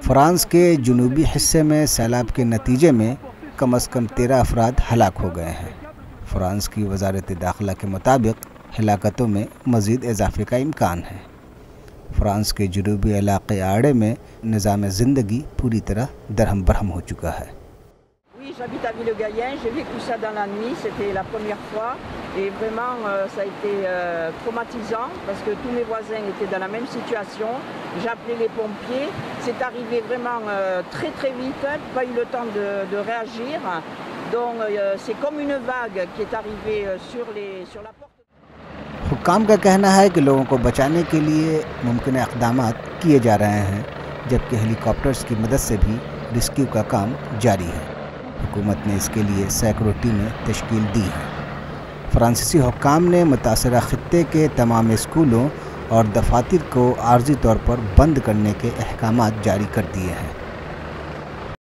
France के जनूबी हिस्से में सैलाब के नतीजे में कम से कम 13 अफराद हलाक हो गए हैं। फ्रांस की वजारत दाखिला के मुताबिक हलाकतों में मज़ीद इजाफे का इम्कान है। फ्रांस के जनूबी इलाके आड़े में निज़ाम ज़िंदगी पूरी तरह दरहम बरहम हो चुका है। J'habite à Villegayen, j'ai vécu ça dans la nuit, c'était la première fois et vraiment ça a été traumatisant parce que tous mes voisins étaient dans la même situation. J'ai appelé les pompiers, c'est arrivé vraiment très très vite, pas eu le temps de réagir. Donc c'est comme une vague qui est arrivée sur la porte. हुक्काम का कहना है कि लोगों को बचाने के लिए मुमकिन इक़दामात किए जा रहे हैं, जबकि हेलीकॉप्टर्स की मदद से भी रेस्क्यू का काम जारी है। हुकूमत ने इसके लिए सैकड़ों टीमें तश्कील दी हैं। फ्रांसीसी हुक्काम ने मुतासरा खित्ते के तमाम स्कूलों और दफातर को आर्जी तौर पर बंद करने के अहकामात जारी कर दिए हैं।